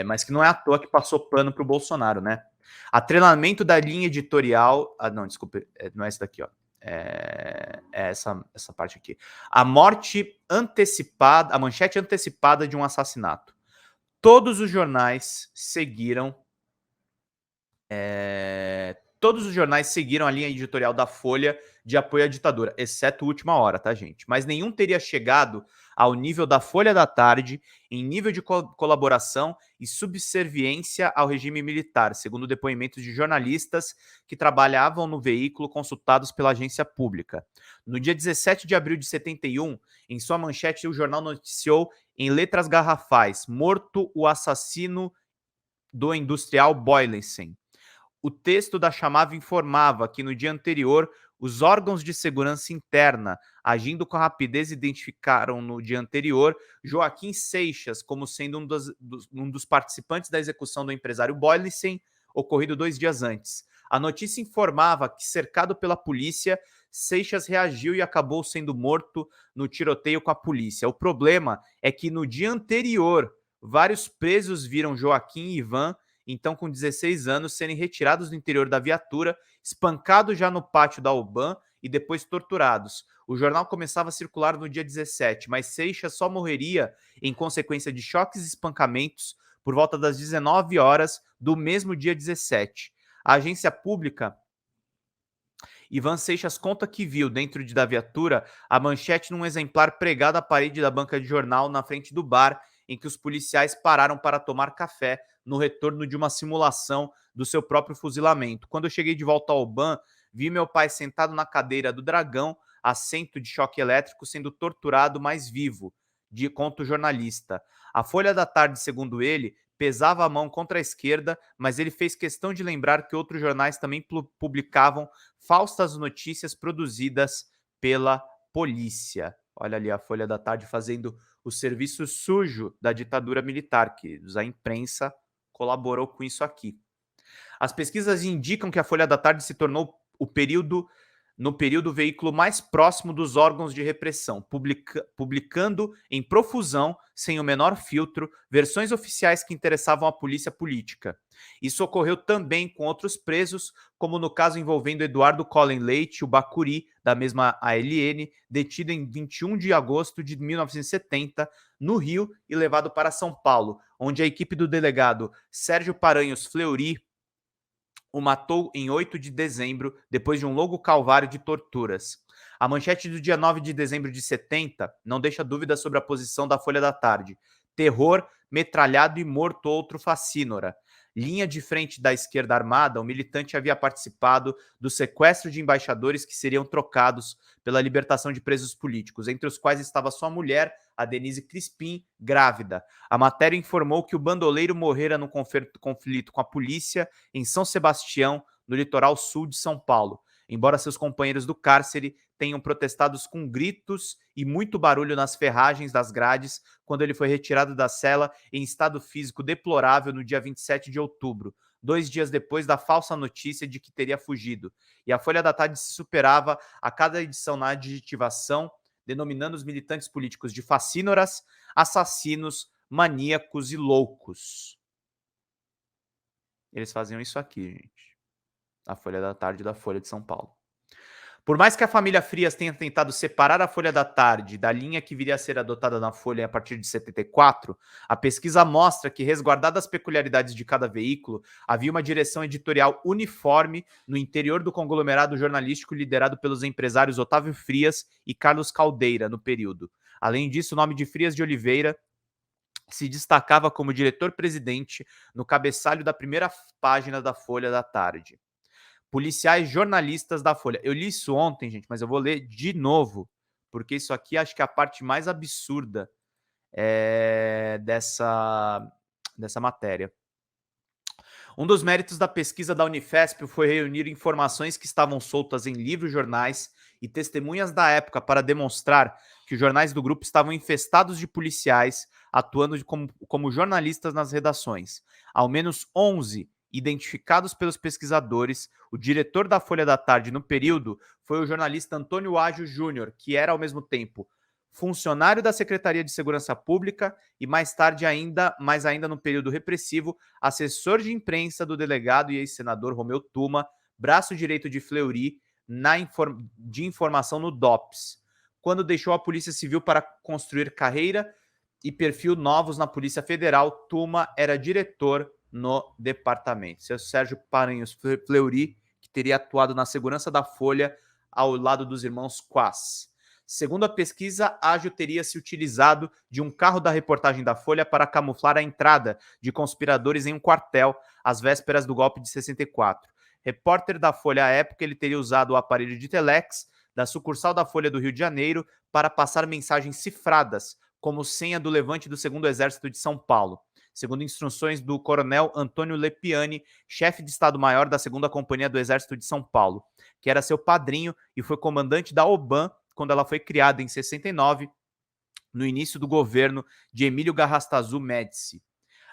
Mas que não é à toa que passou pano para o Bolsonaro, né? Atrelamento da linha editorial. Ah, não, desculpa, não é essa daqui, ó. É essa parte aqui. A morte antecipada, a manchete antecipada de um assassinato. Todos os jornais seguiram. Todos os jornais seguiram a linha editorial da Folha de apoio à ditadura, exceto Última Hora, tá, gente? Mas nenhum teria chegado ao nível da Folha da Tarde em nível de colaboração e subserviência ao regime militar, segundo depoimentos de jornalistas que trabalhavam no veículo consultados pela agência pública. No dia 17 de abril de 71, em sua manchete, o jornal noticiou em letras garrafais: morto o assassino do industrial Boylensen. O texto da chamada informava que no dia anterior, os órgãos de segurança interna, agindo com rapidez, identificaram no dia anterior Joaquim Seixas como sendo um dos participantes da execução do empresário Boylensen, ocorrido 2 dias antes. A notícia informava que, cercado pela polícia, Seixas reagiu e acabou sendo morto no tiroteio com a polícia. O problema é que no dia anterior, vários presos viram Joaquim e Ivan, então com 16 anos, serem retirados do interior da viatura, espancados já no pátio da UBAN e depois torturados. O jornal começava a circular no dia 17, mas Seixas só morreria em consequência de choques e espancamentos por volta das 19 horas do mesmo dia 17. A agência pública Ivan Seixas conta que viu, dentro da viatura, a manchete num exemplar pregado à parede da banca de jornal na frente do bar em que os policiais pararam para tomar café no retorno de uma simulação do seu próprio fuzilamento. Quando eu cheguei de volta ao BAN, vi meu pai sentado na cadeira do Dragão, assento de choque elétrico, sendo torturado, mas vivo, conta o jornalista. A Folha da Tarde, segundo ele, pesava a mão contra a esquerda, mas ele fez questão de lembrar que outros jornais também publicavam falsas notícias produzidas pela polícia. Olha ali a Folha da Tarde fazendo o serviço sujo da ditadura militar, que a imprensa colaborou com isso aqui. As pesquisas indicam que a Folha da Tarde se tornou no período o veículo mais próximo dos órgãos de repressão, publicando em profusão, sem o menor filtro, versões oficiais que interessavam a polícia política. Isso ocorreu também com outros presos, como no caso envolvendo Eduardo Collen Leite, o Bacuri, da mesma ALN, detido em 21 de agosto de 1970, no Rio, e levado para São Paulo, onde a equipe do delegado Sérgio Paranhos Fleury o matou em 8 de dezembro, depois de um longo calvário de torturas. A manchete do dia 9 de dezembro de 70 não deixa dúvida sobre a posição da Folha da Tarde. Terror, metralhado e morto outro facínora. Linha de frente da esquerda armada, o militante havia participado do sequestro de embaixadores que seriam trocados pela libertação de presos políticos, entre os quais estava sua mulher, a Denise Crispim, grávida. A matéria informou que o bandoleiro morrera num conflito com a polícia em São Sebastião, no litoral sul de São Paulo. Embora seus companheiros do cárcere tenham protestado com gritos e muito barulho nas ferragens das grades quando ele foi retirado da cela em estado físico deplorável no dia 27 de outubro, 2 dias depois da falsa notícia de que teria fugido. E a Folha da Tarde se superava a cada edição na adjetivação, denominando os militantes políticos de facínoras, assassinos, maníacos e loucos. Eles faziam isso aqui, gente. A Folha da Tarde da Folha de São Paulo. Por mais que a família Frias tenha tentado separar a Folha da Tarde da linha que viria a ser adotada na Folha a partir de 74, a pesquisa mostra que, resguardadas as peculiaridades de cada veículo, havia uma direção editorial uniforme no interior do conglomerado jornalístico liderado pelos empresários Otávio Frias e Carlos Caldeira no período. Além disso, o nome de Frias de Oliveira se destacava como diretor-presidente no cabeçalho da primeira página da Folha da Tarde. Policiais jornalistas da Folha. Eu li isso ontem, gente, mas eu vou ler de novo, porque isso aqui acho que é a parte mais absurda dessa matéria. Um dos méritos da pesquisa da Unifesp foi reunir informações que estavam soltas em livros, jornais e testemunhas da época para demonstrar que os jornais do grupo estavam infestados de policiais atuando como jornalistas nas redações. Ao menos 11 identificados pelos pesquisadores, o diretor da Folha da Tarde no período foi o jornalista Antônio Ágio Júnior, que era ao mesmo tempo funcionário da Secretaria de Segurança Pública e mais tarde ainda, mais ainda no período repressivo, assessor de imprensa do delegado e ex-senador Romeu Tuma, braço direito de Fleury de informação no DOPS, quando deixou a Polícia Civil para construir carreira e perfil novos na Polícia Federal. Tuma era diretor no departamento. Seu Sérgio Paranhos Fleury, que teria atuado na segurança da Folha ao lado dos irmãos Quas. Segundo a pesquisa, Ágio teria se utilizado de um carro da reportagem da Folha para camuflar a entrada de conspiradores em um quartel às vésperas do golpe de 64. Repórter da Folha à época, ele teria usado o aparelho de telex da sucursal da Folha do Rio de Janeiro para passar mensagens cifradas como senha do levante do 2º Exército de São Paulo, segundo instruções do coronel Antônio Lepiani, chefe de Estado-Maior da 2ª Companhia do Exército de São Paulo, que era seu padrinho e foi comandante da OBAN quando ela foi criada em 69, no início do governo de Emílio Garrastazu Médici.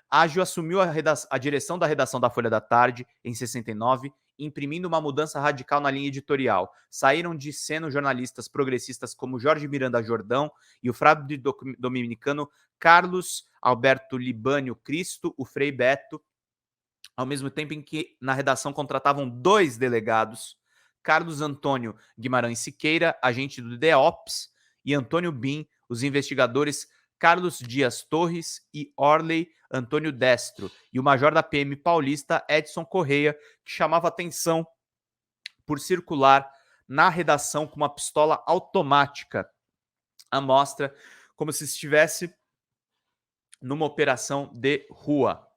Ágio assumiu a direção da redação da Folha da Tarde em 69, imprimindo uma mudança radical na linha editorial. Saíram de cena jornalistas progressistas como Jorge Miranda Jordão e o frade dominicano Carlos Alberto Libânio Cristo, o Frei Beto, ao mesmo tempo em que na redação contratavam 2 delegados, Carlos Antônio Guimarães Siqueira, agente do DEOPS, e Antônio Bin, os investigadores Carlos Dias Torres e Orley Antônio Destro, e o major da PM paulista Edson Correia, que chamava atenção por circular na redação com uma pistola automática à mostra, como se estivesse numa operação de rua.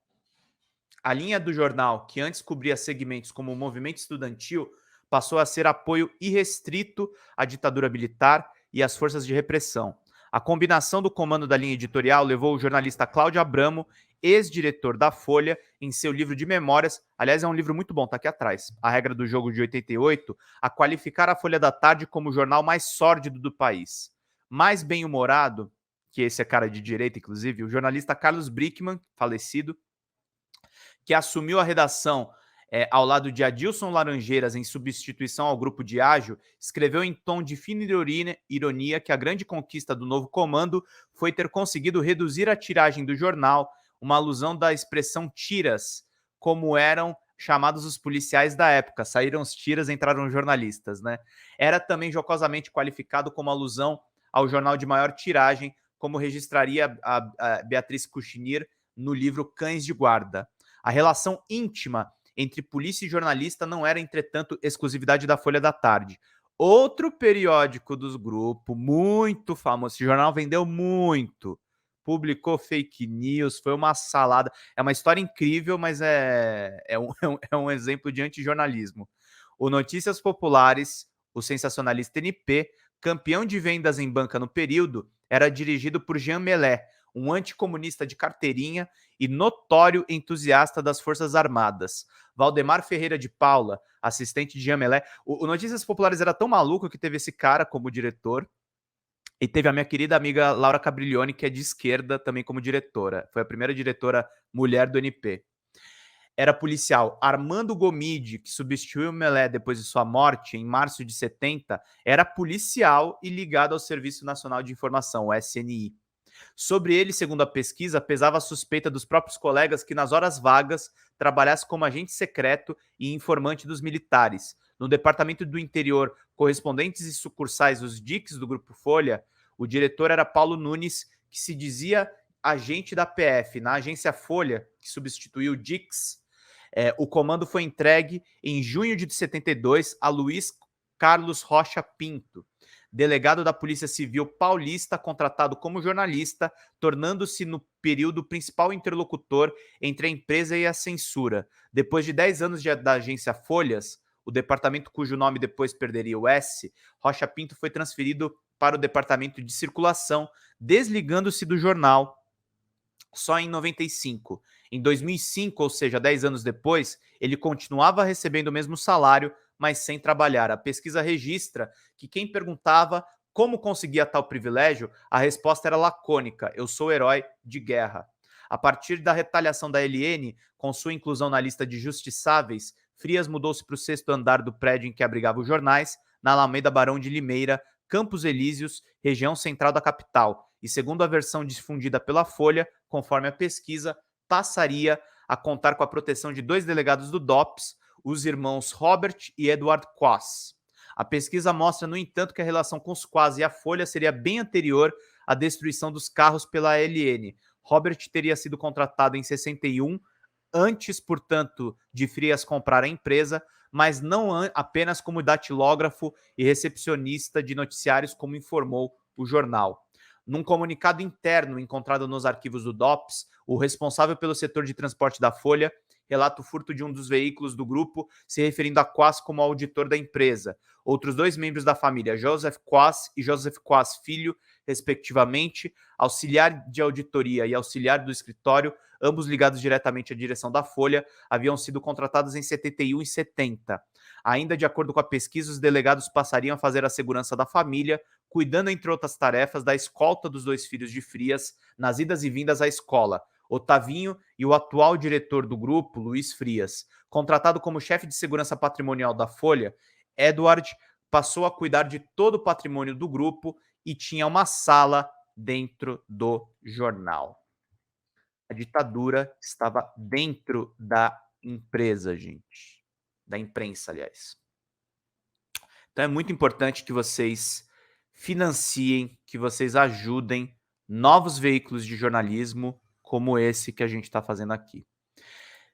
A linha do jornal, que antes cobria segmentos como o movimento estudantil, passou a ser apoio irrestrito à ditadura militar e às forças de repressão. A combinação do comando da linha editorial levou o jornalista Cláudio Abramo, ex-diretor da Folha, em seu livro de memórias, aliás, é um livro muito bom, tá aqui atrás, A Regra do Jogo de 88, a qualificar a Folha da Tarde como o jornal mais sórdido do país. Mais bem-humorado, que esse é cara de direita, inclusive, o jornalista Carlos Brickman, falecido, que assumiu a redação ao lado de Adilson Laranjeiras em substituição ao grupo de Ágio, escreveu em tom de fina ironia que a grande conquista do novo comando foi ter conseguido reduzir a tiragem do jornal, uma alusão da expressão tiras, como eram chamados os policiais da época. Saíram os tiras, entraram os jornalistas, né? Era também jocosamente qualificado como alusão ao jornal de maior tiragem, como registraria a Beatriz Cuchinir no livro Cães de Guarda. A relação íntima entre polícia e jornalista não era, entretanto, exclusividade da Folha da Tarde. Outro periódico dos grupos, muito famoso, esse jornal vendeu muito, publicou fake news, foi uma salada. É uma história incrível, mas é um exemplo de antijornalismo. O Notícias Populares, o sensacionalista NP, campeão de vendas em banca no período, era dirigido por Jean Melé, um anticomunista de carteirinha e notório entusiasta das Forças Armadas. Valdemar Ferreira de Paula, assistente de Jean Melé. O Notícias Populares era tão maluco que teve esse cara como diretor, e teve a minha querida amiga Laura Cabriglione, que é de esquerda, também como diretora. Foi a primeira diretora mulher do NP. Era policial. Armando Gomide, que substituiu o Melé depois de sua morte, em março de 70, era policial e ligado ao Serviço Nacional de Informação, o SNI. Sobre ele, segundo a pesquisa, pesava a suspeita dos próprios colegas que nas horas vagas trabalhasse como agente secreto e informante dos militares. No Departamento do Interior, correspondentes e sucursais, os DICs do Grupo Folha, o diretor era Paulo Nunes, que se dizia agente da PF. Na agência Folha, que substituiu o DICs, o comando foi entregue em junho de 72 a Luiz Carlos Rocha Pinto, delegado da Polícia Civil paulista, contratado como jornalista, tornando-se no período o principal interlocutor entre a empresa e a censura. Depois de 10 anos da agência Folhas, o departamento cujo nome depois perderia o S, Rocha Pinto foi transferido para o departamento de circulação, desligando-se do jornal só em 95. Em 2005, ou seja, 10 anos depois, ele continuava recebendo o mesmo salário, mas sem trabalhar. A pesquisa registra que quem perguntava como conseguia tal privilégio, a resposta era lacônica: eu sou herói de guerra. A partir da retaliação da LN, com sua inclusão na lista de justiçáveis, Frias mudou-se para o 6º andar do prédio em que abrigava os jornais, na Alameda Barão de Limeira, Campos Elíseos, região central da capital, e segundo a versão difundida pela Folha, conforme a pesquisa, passaria a contar com a proteção de 2 delegados do DOPS, os irmãos Robert e Edward Quast. A pesquisa mostra, no entanto, que a relação com os Quast e a Folha seria bem anterior à destruição dos carros pela ALN. Robert teria sido contratado em 61, antes, portanto, de Frias comprar a empresa, mas não apenas como datilógrafo e recepcionista de noticiários, como informou o jornal. Num comunicado interno encontrado nos arquivos do DOPS, o responsável pelo setor de transporte da Folha relata o furto de um dos veículos do grupo, se referindo a Quast como auditor da empresa. Outros 2 membros da família, Joseph Quast e Joseph Quast Filho, respectivamente, auxiliar de auditoria e auxiliar do escritório, ambos ligados diretamente à direção da Folha, haviam sido contratados em 71 e 70. Ainda de acordo com a pesquisa, os delegados passariam a fazer a segurança da família, cuidando, entre outras tarefas, da escolta dos 2 filhos de Frias nas idas e vindas à escola, Otavinho e o atual diretor do grupo, Luiz Frias. Contratado como chefe de segurança patrimonial da Folha, Edward passou a cuidar de todo o patrimônio do grupo e tinha uma sala dentro do jornal. A ditadura estava dentro da empresa, gente. Da imprensa, aliás. Então é muito importante que vocês financiem, que vocês ajudem novos veículos de jornalismo como esse que a gente está fazendo aqui.